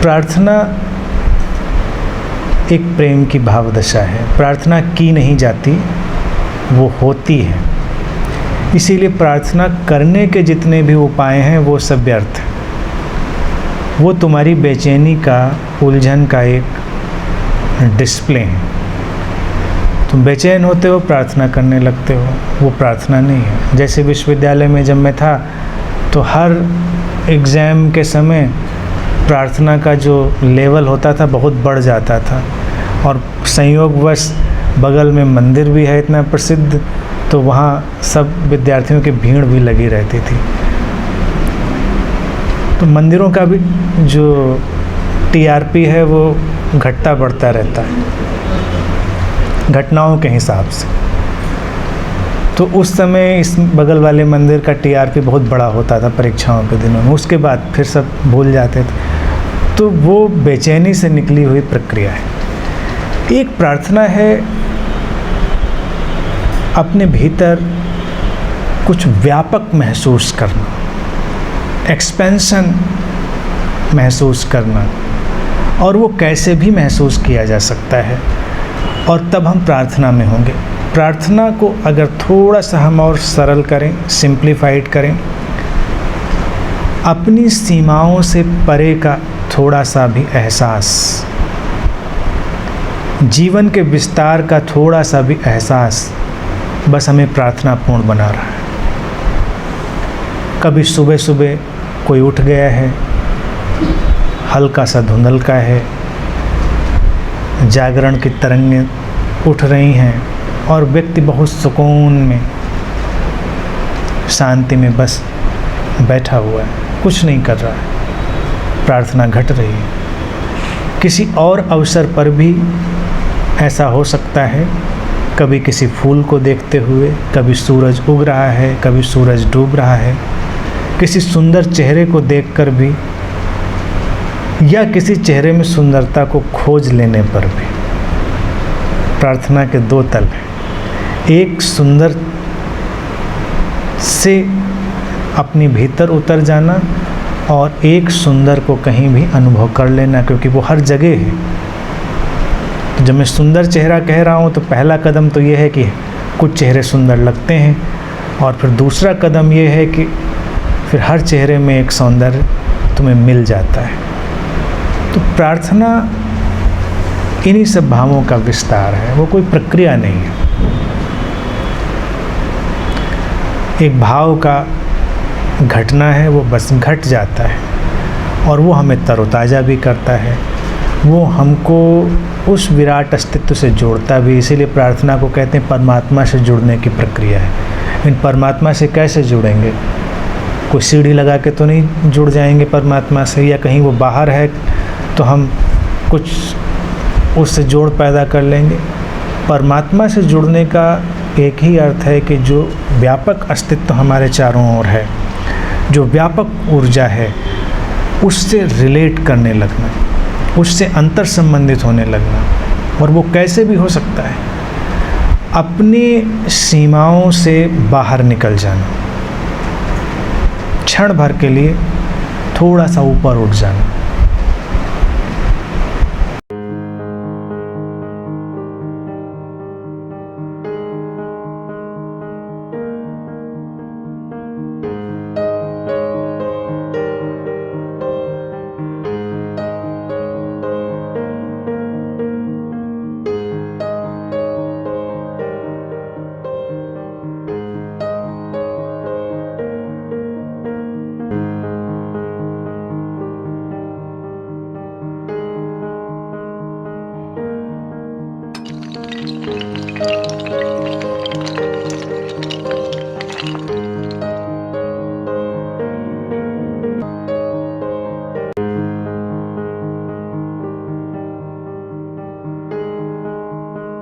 प्रार्थना एक प्रेम की भाव दशा है। प्रार्थना की नहीं जाती, वो होती है। इसीलिए प्रार्थना करने के जितने भी उपाय हैं वो सब व्यर्थ है। वो तुम्हारी बेचैनी का, उलझन का एक डिस्प्ले है। तुम बेचैन होते हो, प्रार्थना करने लगते हो, वो प्रार्थना नहीं है। जैसे विश्वविद्यालय में जब मैं था तो हर एग्ज़ाम के समय प्रार्थना का जो लेवल होता था बहुत बढ़ जाता था, और संयोगवश बगल में मंदिर भी है इतना प्रसिद्ध, तो वहाँ सब विद्यार्थियों की भीड़ भी लगी रहती थी। तो मंदिरों का भी जो टीआरपी है वो घटता बढ़ता रहता है घटनाओं के हिसाब से। तो उस समय इस बगल वाले मंदिर का टीआरपी बहुत बड़ा होता था परीक्षाओं के दिनों में। उसके बाद फिर सब भूल जाते थे। तो वो बेचैनी से निकली हुई प्रक्रिया है। एक प्रार्थना है अपने भीतर कुछ व्यापक महसूस करना, एक्सपेंशन महसूस करना, और वो कैसे भी महसूस किया जा सकता है, और तब हम प्रार्थना में होंगे। प्रार्थना को अगर थोड़ा सा हम और सरल करें, सिंप्लीफाइड करें, अपनी सीमाओं से परे का थोड़ा सा भी एहसास, जीवन के विस्तार का थोड़ा सा भी एहसास, बस हमें प्रार्थनापूर्ण बना रहा है। कभी सुबह सुबह कोई उठ गया है, हल्का सा धुंधलका है, जागरण की तरंगें उठ रही हैं, और व्यक्ति बहुत सुकून में, शांति में बस बैठा हुआ है, कुछ नहीं कर रहा है, प्रार्थना घट रही है। किसी और अवसर पर भी ऐसा हो सकता है, कभी किसी फूल को देखते हुए, कभी सूरज उग रहा है, कभी सूरज डूब रहा है, किसी सुंदर चेहरे को देखकर भी, या किसी चेहरे में सुंदरता को खोज लेने पर भी। प्रार्थना के दो तल हैं, एक सुंदर से अपनी भीतर उतर जाना, और एक सुंदर को कहीं भी अनुभव कर लेना, क्योंकि वो हर जगह है। तो जब मैं सुंदर चेहरा कह रहा हूँ तो पहला कदम तो ये है कि कुछ चेहरे सुंदर लगते हैं, और फिर दूसरा कदम ये है कि फिर हर चेहरे में एक सौंदर्य तुम्हें मिल जाता है। तो प्रार्थना इन्हीं सब भावों का विस्तार है, वो कोई प्रक्रिया नहीं है। एक भाव का घटना है, वो बस घट जाता है, और वो हमें तरोताज़ा भी करता है, वो हमको उस विराट अस्तित्व से जोड़ता भी। इसीलिए प्रार्थना को कहते हैं परमात्मा से जुड़ने की प्रक्रिया है। इन परमात्मा से कैसे जुड़ेंगे? कोई सीढ़ी लगा के तो नहीं जुड़ जाएंगे परमात्मा से, या कहीं वो बाहर है तो हम कुछ उससे जोड़ पैदा कर लेंगे। परमात्मा से जुड़ने का एक ही अर्थ है कि जो व्यापक अस्तित्व हमारे चारों ओर है, जो व्यापक ऊर्जा है, उससे रिलेट करने लगना, उससे अंतर संबंधित होने लगना। और वो कैसे भी हो सकता है, अपनी सीमाओं से बाहर निकल जाना, क्षण भर के लिए थोड़ा सा ऊपर उठ जाना,